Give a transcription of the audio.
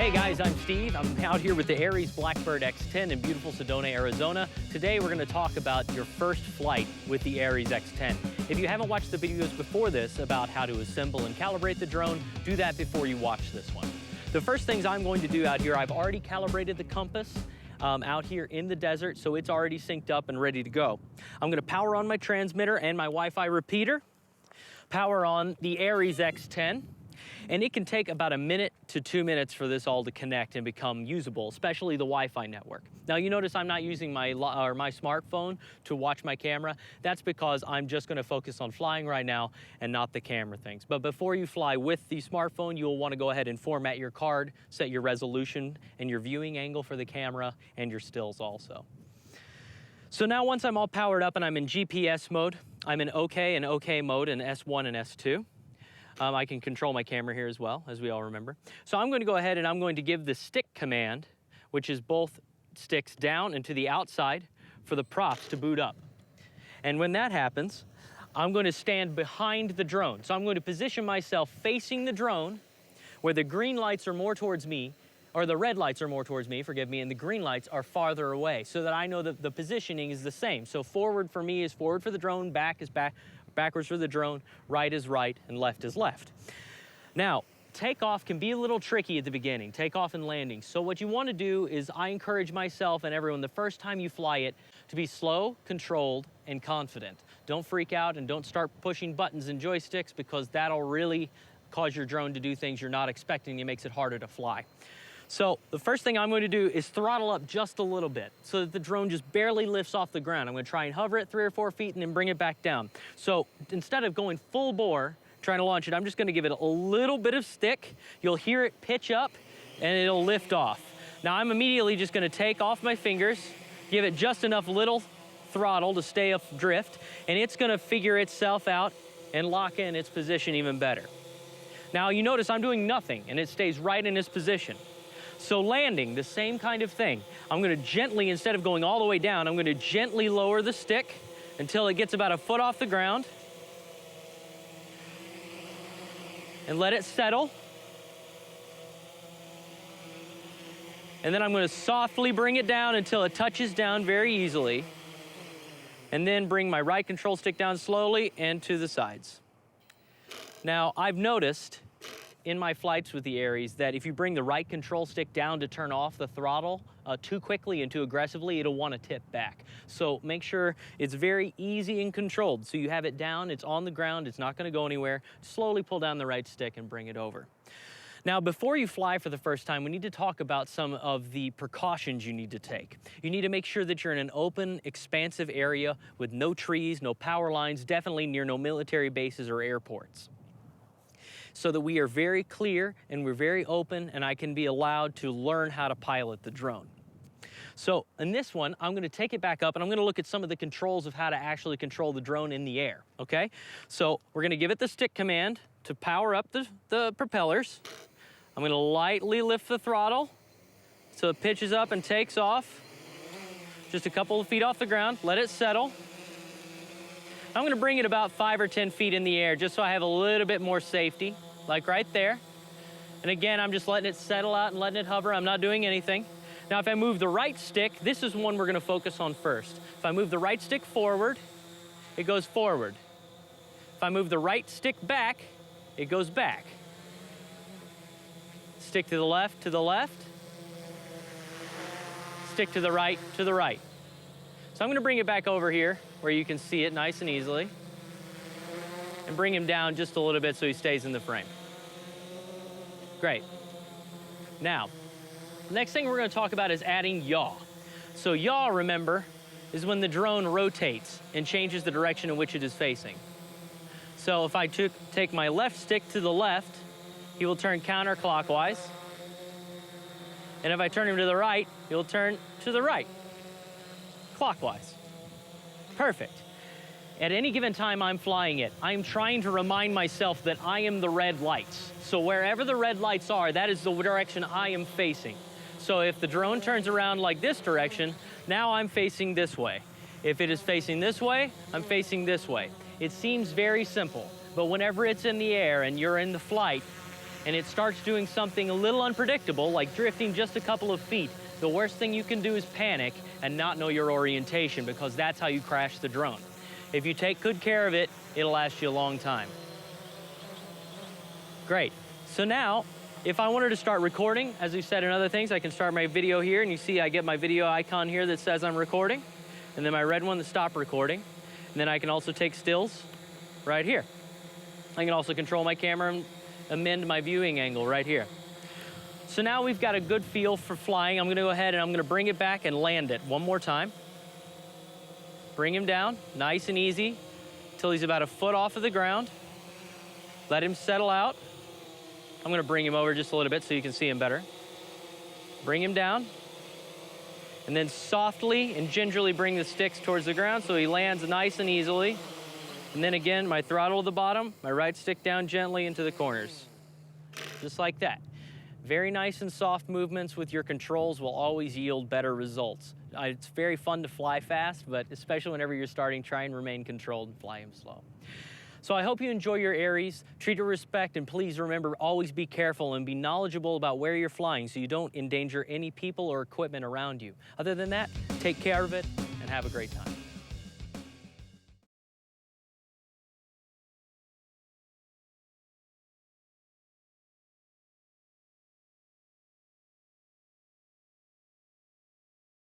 Hey guys, I'm Steve. I'm out here with the Aries BlackBird X10 in beautiful Sedona, Arizona. Today we're going to talk about your first flight with the Aries X10. If you haven't watched the videos before this about how to assemble and calibrate the drone, do that before you watch this one. The first things I'm going to do out here, I've already calibrated the compass out here in the desert, so it's already synced up and ready to go. I'm going to power on my transmitter and my Wi-Fi repeater, power on the Aries X10, and it can take about 1 minute to 2 minutes for this all to connect and become usable, especially the Wi-Fi network. Now you notice I'm not using my smartphone to watch my camera. That's because I'm just going to focus on flying right now and not the camera things. But before you fly with the smartphone, you'll want to go ahead and format your card, set your resolution and your viewing angle for the camera and your stills also. So now once I'm all powered up and I'm in GPS mode, I'm in OK and OK mode in S1 and S2. I can control my camera here as well, as we all remember. So I'm going to go ahead and I'm going to give the stick command, which is both sticks down and to the outside for the props to boot up. And when that happens, I'm going to stand behind the drone. So I'm going to position myself facing the drone where the green lights are more towards me, or the red lights are more towards me, forgive me, and the green lights are farther away so that I know that the positioning is the same. So forward for me is forward for the drone, back is back, backwards for the drone, right is right, and left is left. Now, takeoff can be a little tricky at the beginning, takeoff and landing. So what you want to do is I encourage myself and everyone the first time you fly it to be slow, controlled, and confident. Don't freak out and don't start pushing buttons and joysticks because that'll really cause your drone to do things you're not expecting. It makes it harder to fly. So the first thing I'm going to do is throttle up just a little bit so that the drone just barely lifts off the ground. I'm going to try and hover it 3 or 4 feet and then bring it back down. So instead of going full bore, trying to launch it, I'm just going to give it a little bit of stick. You'll hear it pitch up and it'll lift off. Now I'm immediately just going to take off my fingers, give it just enough little throttle to stay adrift, and it's going to figure itself out and lock in its position even better. Now you notice I'm doing nothing and it stays right in its position. So landing, the same kind of thing. I'm going to gently, instead of going all the way down, I'm going to gently lower the stick until it gets about 1 foot off the ground. And let it settle. And then I'm going to softly bring it down until it touches down very easily. And then bring my right control stick down slowly and to the sides. Now, I've noticed in my flights with the Aries that if you bring the right control stick down to turn off the throttle too quickly and too aggressively, it'll want to tip back. So make sure it's very easy and controlled. So you have it down, it's on the ground, it's not going to go anywhere. Slowly pull down the right stick and bring it over. Now, before you fly for the first time, we need to talk about some of the precautions you need to take. You need to make sure that you're in an open, expansive area with no trees, no power lines, definitely near no military bases or airports, so that we are very clear and we're very open and I can be allowed to learn how to pilot the drone. So in this one, I'm gonna take it back up and I'm gonna look at some of the controls of how to actually control the drone in the air, okay? So we're gonna give it the stick command to power up the propellers. I'm gonna lightly lift the throttle so it pitches up and takes off. Just a couple of feet off the ground, let it settle. I'm gonna bring it about 5 or 10 feet in the air just so I have a little bit more safety, like right there. And again, I'm just letting it settle out and letting it hover. I'm not doing anything. Now, if I move the right stick, this is one we're gonna focus on first. If I move the right stick forward, it goes forward. If I move the right stick back, it goes back. Stick to the left, stick to the right, to the right. So I'm gonna bring it back over here where you can see it nice and easily and bring him down just a little bit so he stays in the frame. Great. Now, the next thing we're gonna talk about is adding yaw. So yaw, remember, is when the drone rotates and changes the direction in which it is facing. So if I take my left stick to the left, he will turn counterclockwise. And if I turn him to the right, he'll turn to the right, clockwise. Perfect. At any given time I'm flying it, I'm trying to remind myself that I am the red lights. So wherever the red lights are, that is the direction I am facing. So if the drone turns around like this direction, now I'm facing this way. If it is facing this way, I'm facing this way. It seems very simple, but whenever it's in the air and you're in the flight, and it starts doing something a little unpredictable, like drifting just a couple of feet, the worst thing you can do is panic and not know your orientation, because that's how you crash the drone. If you take good care of it, it'll last you a long time. Great. So now, if I wanted to start recording, as we said in other things, I can start my video here, and you see I get my video icon here that says I'm recording, and then my red one to stop recording. And then I can also take stills right here. I can also control my camera and amend my viewing angle right here. So now we've got a good feel for flying. I'm gonna go ahead and I'm gonna bring it back and land it one more time. Bring him down, nice and easy, till he's about a foot off of the ground. Let him settle out. I'm gonna bring him over just a little bit so you can see him better. Bring him down, and then softly and gingerly bring the sticks towards the ground so he lands nice and easily. And then again, my throttle at the bottom, my right stick down gently into the corners. Just like that. Very nice and soft movements with your controls will always yield better results. It's very fun to fly fast, but especially whenever you're starting, try and remain controlled and fly him slow. So I hope you enjoy your Aries, treat it with respect, and please remember, always be careful and be knowledgeable about where you're flying so you don't endanger any people or equipment around you. Other than that, take care of it and have a great time.